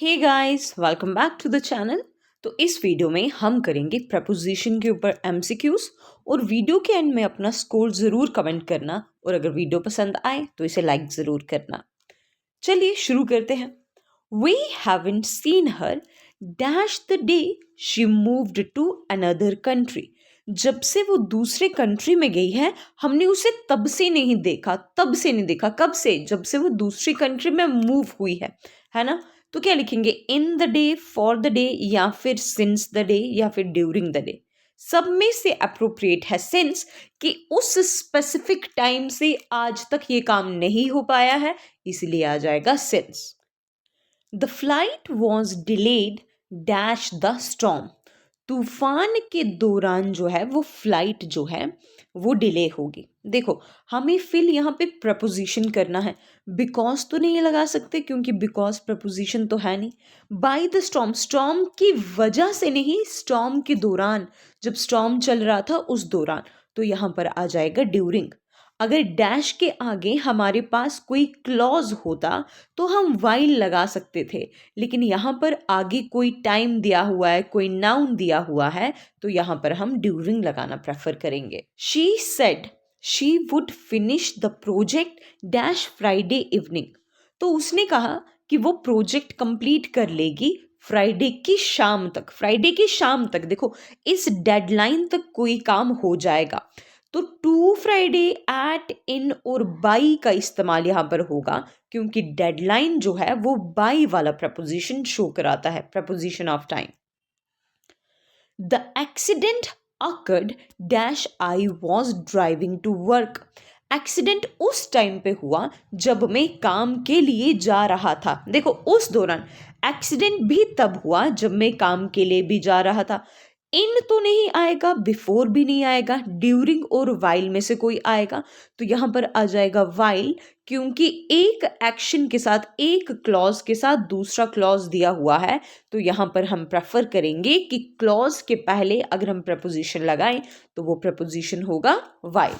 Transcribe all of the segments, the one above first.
Hey guys, welcome back to the channel. तो इस video में हम करेंगे प्रपोजिशन के ऊपर एमसीक्यूज और वीडियो के एंड में अपना स्कोर ज़रूर कमेंट करना और अगर वीडियो पसंद आए तो इसे लाइक ज़रूर करना। चलिए शुरू करते हैं। We haven't seen her dash the day she moved to another country. जब से वो दूसरे कंट्री में गई है हमने उसे तब से नहीं देखा। कब से? जब से वो दूसरी कंट्री में मूव हुई है ना। तो क्या लिखेंगे? In the day, for the day, या फिर सिंस द डे, या फिर ड्यूरिंग द डे। सब में से अप्रोप्रिएट है सिंस, कि उस स्पेसिफिक टाइम से आज तक ये काम नहीं हो पाया है, इसलिए आ जाएगा since. The flight was delayed dash the storm. तूफान के दौरान जो है वो फ्लाइट जो है वो डिले होगी। देखो, हमें फिल यहाँ पे प्रपोजिशन करना है। बिकॉज तो नहीं लगा सकते क्योंकि बिकॉज प्रपोजिशन तो है नहीं। बाय द स्टॉर्म, स्टॉर्म की वजह से नहीं, स्टॉर्म के दौरान, जब स्टॉर्म चल रहा था उस दौरान। तो यहाँ पर आ जाएगा ड्यूरिंग। अगर डैश के आगे हमारे पास कोई क्लॉज होता तो हम वाइल लगा सकते थे, लेकिन यहाँ पर आगे कोई टाइम दिया हुआ है, कोई नाउन दिया हुआ है, तो यहाँ पर हम ड्यूरिंग लगाना प्रेफर करेंगे। She said she would finish the project dash Friday evening. तो उसने कहा कि वो प्रोजेक्ट कंप्लीट कर लेगी फ्राइडे की शाम तक। फ्राइडे की शाम तक, देखो इस डेडलाइन तक कोई काम हो जाएगा। तो टू फ्राइडे, एट, इन और बाई का इस्तेमाल यहाँ पर होगा क्योंकि डेडलाइन जो है वो बाई वाला प्रपोजिशन शो कराता है, preposition of time. The accident occurred dash I was driving to work. Accident उस टाइम पे हुआ जब मैं काम के लिए जा रहा था। देखो, उस दौरान एक्सीडेंट भी तब हुआ जब मैं काम के लिए भी जा रहा था। इन तो नहीं आएगा, बिफोर भी नहीं आएगा, ड्यूरिंग और वाइल में से कोई आएगा। तो यहाँ पर आ जाएगा वाइल, क्योंकि एक एक्शन के साथ, एक क्लॉज के साथ दूसरा क्लॉज दिया हुआ है। तो यहाँ पर हम प्रेफर करेंगे कि क्लॉज के पहले अगर हम प्रपोजिशन लगाएं तो वो प्रपोजिशन होगा while.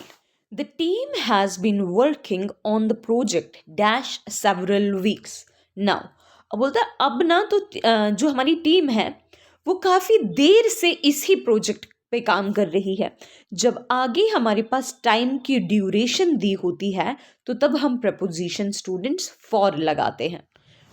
The team has been working on the project dash several weeks now. अब बोलता है अब ना, तो जो हमारी टीम है वो काफ़ी देर से इसी प्रोजेक्ट पे काम कर रही है। जब आगे हमारे पास टाइम की ड्यूरेशन दी होती है तो तब हम प्रपोजिशन स्टूडेंट्स फॉर लगाते हैं।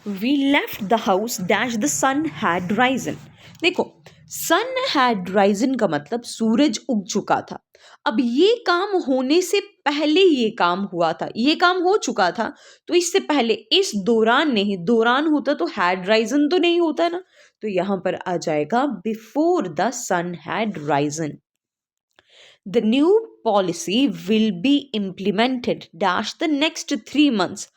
We left the house dash the sun had risen. देखो, सन हैड राइजन का मतलब सूरज उग चुका था। अब ये काम होने से पहले ये काम हुआ था, ये काम हो चुका था, तो इससे पहले, इस दौरान नहीं, दौरान होता तो हैड राइजन तो नहीं होता ना। तो यहां पर आ जाएगा before the sun had risen. The new policy will be implemented dash the next 3 months।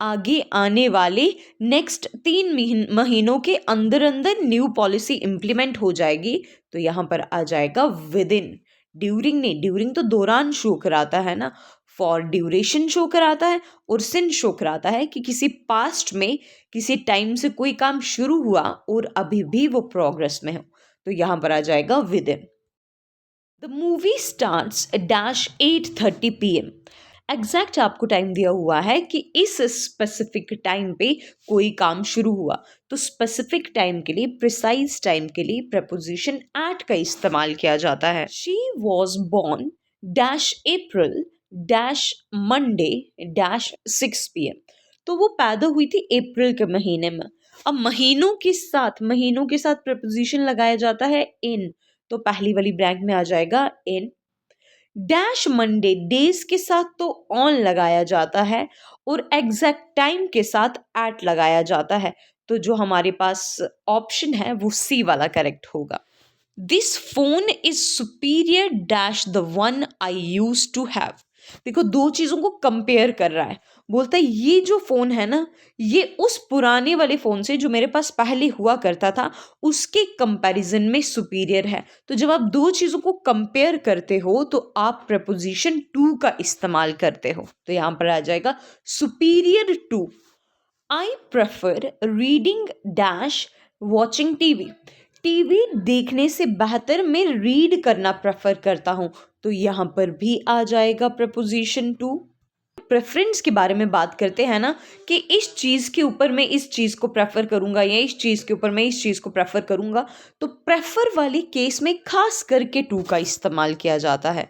आगे आने वाले नेक्स्ट 3 महीनों के अंदर अंदर न्यू पॉलिसी इम्प्लीमेंट हो जाएगी। तो यहाँ पर आ जाएगा विद इन। ड्यूरिंग नहीं, ड्यूरिंग तो दौरान शो कराता है ना। फॉर ड्यूरेशन शो कराता है और सिन शो कराता है कि किसी पास्ट में, किसी टाइम से कोई काम शुरू हुआ और अभी भी वो प्रोग्रेस में हो। तो यहाँ पर आ जाएगा with in. The movie starts dash 8:30 PM। Exact आपको टाइम दिया हुआ है कि इस स्पेसिफिक टाइम पे कोई काम शुरू हुआ। तो स्पेसिफिक टाइम के लिए, प्रिसाइज टाइम के लिए प्रपोजिशन एट का इस्तेमाल किया जाता है। She was born dash April dash Monday dash 6 PM। तो वो पैदा हुई थी अप्रैल के महीने में। अब महीनों के साथ प्रपोजिशन लगाया जाता है इन। तो पहली वाली ब्रैकेट में आ जाएगा इन। डैश मंडे, डेज के साथ तो ऑन लगाया जाता है और एग्जैक्ट टाइम के साथ एट लगाया जाता है। तो जो हमारे पास ऑप्शन है वो सी वाला करेक्ट होगा। This phone is superior dash the one I use to have. देखो, दो चीजों को कंपेयर कर रहा है। बोलता है ये जो फोन है ना, ये उस पुराने वाले फोन से जो मेरे पास पहले हुआ करता था उसके कंपैरिजन में सुपीरियर है। तो जब आप दो चीजों को कंपेयर करते हो तो आप प्रपोजिशन टू का इस्तेमाल करते हो। तो यहां पर आ जाएगा superior to. I prefer reading dash watching TV. TV देखने से बेहतर मैं रीड करना प्रेफर करता हूं। तो यहां पर भी आ जाएगा प्रपोजिशन टू। प्रेफरेंस के बारे में बात करते हैं ना कि इस चीज़ के ऊपर मैं इस चीज़ को प्रेफर करूँगा या इस चीज़ के ऊपर मैं इस चीज़ को प्रेफर करूँगा, तो प्रेफर वाली केस में खास करके टू का इस्तेमाल किया जाता है।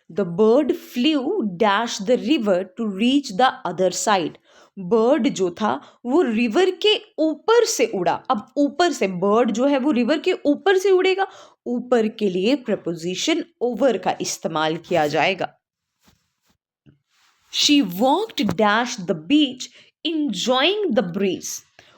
The bird flew dash the river to reach the other side. Bird जो था वो रिवर के ऊपर से उड़ा। अब ऊपर से बर्ड जो है वो रिवर के ऊपर से उड़ेगा, ऊपर के लिए प्रपोजिशन ओवर का इस्तेमाल किया जाएगा। She walked dash the beach enjoying the breeze.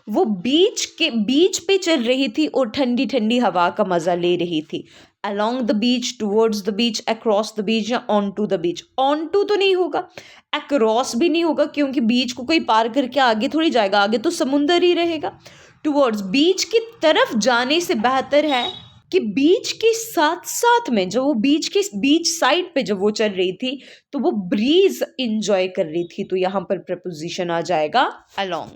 वो बीच पे चल रही थी और ठंडी ठंडी हवा का मजा ले रही थी। along the beach, towards the beach, across the beach या on to the beach। on to तो नहीं होगा, across भी नहीं होगा, क्योंकि बीच को कोई पार करके आगे थोड़ी जाएगा, आगे तो समुंदर ही रहेगा। towards बीच की तरफ जाने से बेहतर है कि बीच के साथ साथ में जब वो बीच साइड पे जब वो चल रही थी तो वो ब्रीज इंजॉय कर रही थी, तो यहाँ पर प्रपोजिशन आ जाएगा along।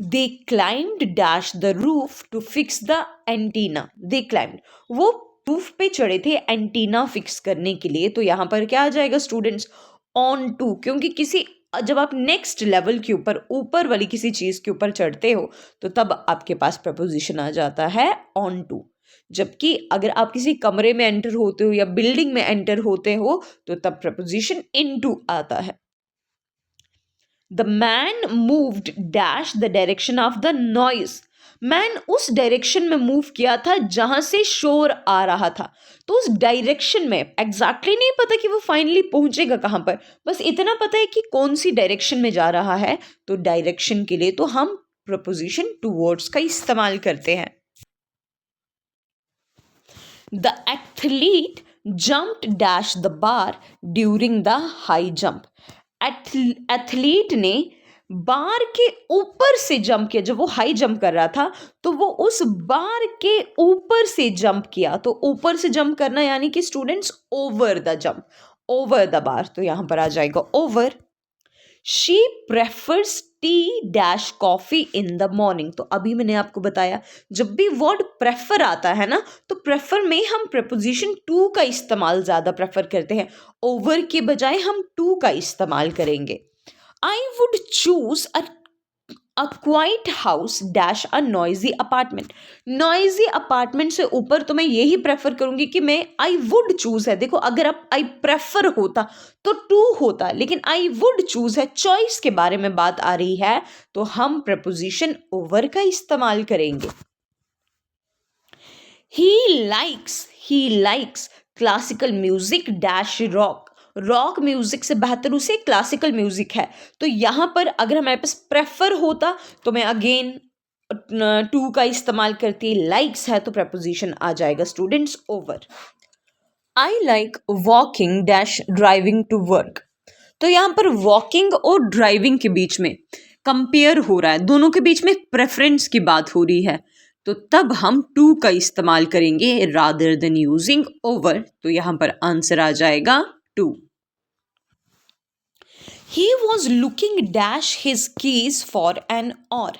They climbed dash the roof to fix the antenna। They climbed, वो रूफ पे चढ़े थे एंटीना फिक्स करने के लिए, तो यहाँ पर क्या आ जाएगा स्टूडेंट्स? ऑन टू, क्योंकि जब आप नेक्स्ट लेवल के ऊपर वाली किसी चीज के ऊपर चढ़ते हो तो तब आपके पास प्रपोजिशन आ जाता है ऑन टू। जबकि अगर आप किसी कमरे में एंटर होते हो या बिल्डिंग में एंटर होते हो तो तब प्रपोजिशन इनटू आता है। The man moved dash the direction of the noise। Man उस डायरेक्शन में मूव किया था जहां से शोर आ रहा था। तो उस डायरेक्शन में एग्जैक्टली नहीं पता कि वो फाइनली पहुंचेगा कहां पर, बस इतना पता है कि कौन सी डायरेक्शन में जा रहा है। तो डायरेक्शन के लिए तो हम प्रपोजिशन टुवर्ड्स का इस्तेमाल करते हैं। The athlete jumped dash the bar during the high jump. Athlete ने बार के ऊपर से जंप किया। जब वो हाई जंप कर रहा था तो वो उस बार के ऊपर से जंप किया। तो ऊपर से जंप करना यानी कि students over the jump, over the bar, तो यहां पर आ जाएगा over. She prefers T dash coffee in the morning. तो अभी मैंने आपको बताया जब भी वर्ड प्रेफर आता है ना तो प्रेफर में हम प्रपोजिशन टू का इस्तेमाल ज्यादा प्रेफर करते हैं, ओवर के बजाय हम टू का इस्तेमाल करेंगे। I would choose a quite house dash a noisy apartment. Noisy apartment से ऊपर तो मैं यही प्रेफर करूंगी कि मैं आई वुड चूज है। देखो अगर आप आई प्रेफर होता तो टू होता, लेकिन आई वुड चूज है, चॉइस के बारे में बात आ रही है तो हम प्रपोजिशन ओवर का इस्तेमाल करेंगे। He likes classical music dash rock. Rock music से बेहतर उसे क्लासिकल म्यूजिक है। तो यहां पर अगर हमारे पास प्रेफर होता तो मैं अगेन टू का इस्तेमाल करती, लाइक्स है तो प्रपोजिशन आ जाएगा students over. I like walking dash driving to work. तो यहां पर वॉकिंग और ड्राइविंग के बीच में कंपेयर हो रहा है, दोनों के बीच में प्रेफरेंस की बात हो रही है, तो तब हम टू का इस्तेमाल करेंगे रादर देन यूजिंग ओवर। तो यहां पर आंसर आ जाएगा to. He was looking dash his keys for an hour।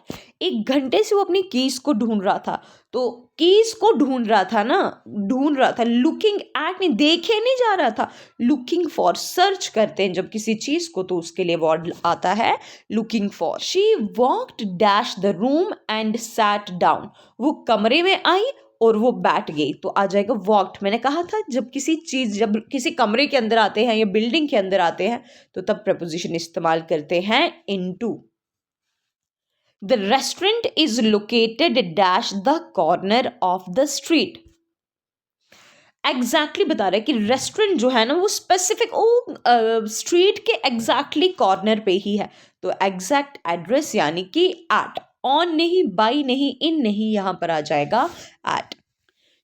एक घंटे से वो अपनी कीज को ढूंढ रहा था। तो कीज को ढूंढ रहा था, लुकिंग एट में देखे नहीं जा रहा था। लुकिंग फॉर सर्च करते हैं जब किसी चीज को तो उसके लिए वर्ड आता है looking for. She walked dash the room and sat down. वो कमरे में आई और वो बैठ गई, तो आ जाएगा वॉक्ड। मैंने कहा था जब किसी कमरे के अंदर आते हैं या बिल्डिंग के अंदर आते हैं तो तब प्रपोजिशन इस्तेमाल करते हैं into. The restaurant is located dash the corner of the street. Exactly बता रहा है कि रेस्टोरेंट जो है ना वो स्पेसिफिक स्ट्रीट के एग्जैक्टली कॉर्नर पे ही है। तो एग्जैक्ट एड्रेस यानी कि एट, ऑन नहीं, बाई नहीं, इन नहीं, यहां पर आ जाएगा at.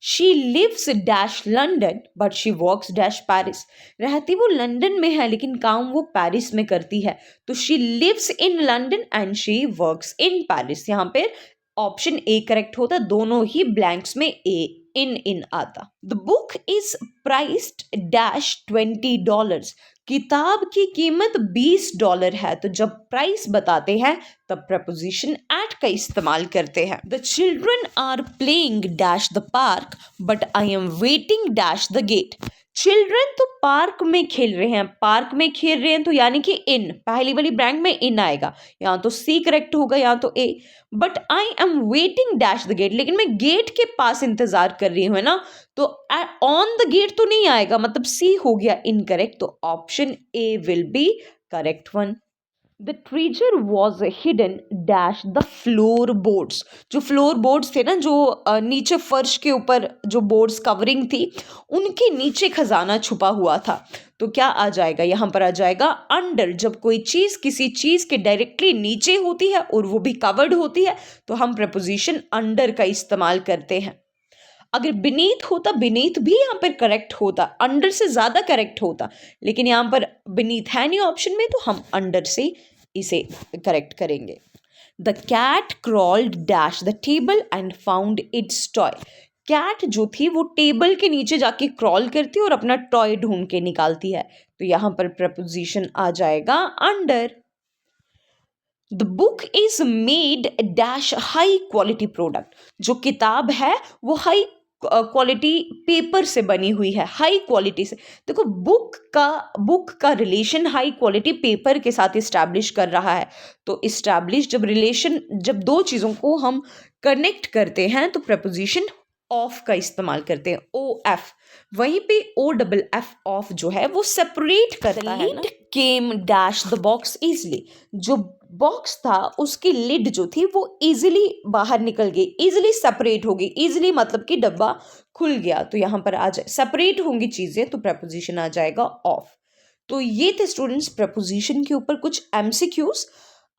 She lives dash London but she works dash Paris. रहती वो लंदन में है लेकिन काम वो पेरिस में करती है। तो she lives in London and she works in Paris. यहाँ पे ऑप्शन ए करेक्ट होता, दोनों ही ब्लैंक्स में ए इन आता। The book is priced dash $20। किताब की कीमत $20 है। तो जब प्राइस बताते हैं तब प्रपोजिशन एट का इस्तेमाल करते हैं। The children are playing dash the park but I am waiting dash the gate. Children तो पार्क में खेल रहे हैं, पार्क में खेल रहे हैं तो यानी कि इन, पहली वाली ब्लैंक में इन आएगा, यहाँ तो सी करेक्ट होगा, यहाँ तो ए। But I am waiting dash the gate, लेकिन मैं गेट के पास इंतजार कर रही हूँ, है ना, तो ऑन द गेट तो नहीं आएगा, मतलब सी हो गया इनकरेक्ट, तो option A will be correct one. The treasure was hidden dash the floor boards, जो फ्लोर बोर्ड्स थे ना, जो नीचे फर्श के ऊपर जो बोर्ड्स कवरिंग थी, उनके नीचे खजाना छुपा हुआ था। तो क्या आ जाएगा, यहाँ पर आ जाएगा अंडर। जब कोई चीज़ किसी चीज़ के डायरेक्टली नीचे होती है और वो भी कवर्ड होती है, तो हम प्रपोजिशन अंडर का इस्तेमाल करते हैं। अगर बिनीथ होता, बिनीथ भी यहाँ पर करेक्ट होता, अंडर से ज़्यादा करेक्ट होता, लेकिन यहाँ पर बिनीथ है नहीं ऑप्शन में, तो हम अंडर से इसे करेक्ट करेंगे। The cat crawled dash the table and found its toy. Cat जो थी वो टेबल के नीचे जाके क्रॉल करती है और अपना टॉय ढूंढ के निकालती है, तो यहाँ पर प्रपोजिशन आ जाएगा under. The book is made dash high quality product. जो किताब है वो हाई क्वालिटी पेपर से बनी हुई है, हाई क्वालिटी से। देखो बुक का रिलेशन हाई क्वालिटी पेपर के साथ इस्टेब्लिश कर रहा है, तो इस्टेब्लिश जब रिलेशन, जब दो चीज़ों को हम कनेक्ट करते हैं तो प्रपोजिशन ऑफ का इस्तेमाल करते हैं, ओ एफ। वहीं पे ओ डबल एफ ऑफ जो है वो सेपरेट करता है ना। केम डैश द बॉक्स इजली। जो बॉक्स था उसकी लिड जो थी वो इजीली बाहर निकल गई, इजीली सेपरेट हो गई। इजीली मतलब कि डब्बा खुल गया, तो यहाँ पर आ जाए सेपरेट होंगी चीज़ें, तो प्रपोजिशन आ जाएगा ऑफ। तो ये थे स्टूडेंट्स प्रपोजिशन के ऊपर कुछ एमसीक्यूज।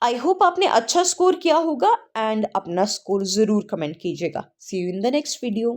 आई होप आपने अच्छा स्कोर किया होगा एंड अपना स्कोर ज़रूर कमेंट कीजिएगा। See you in the next video.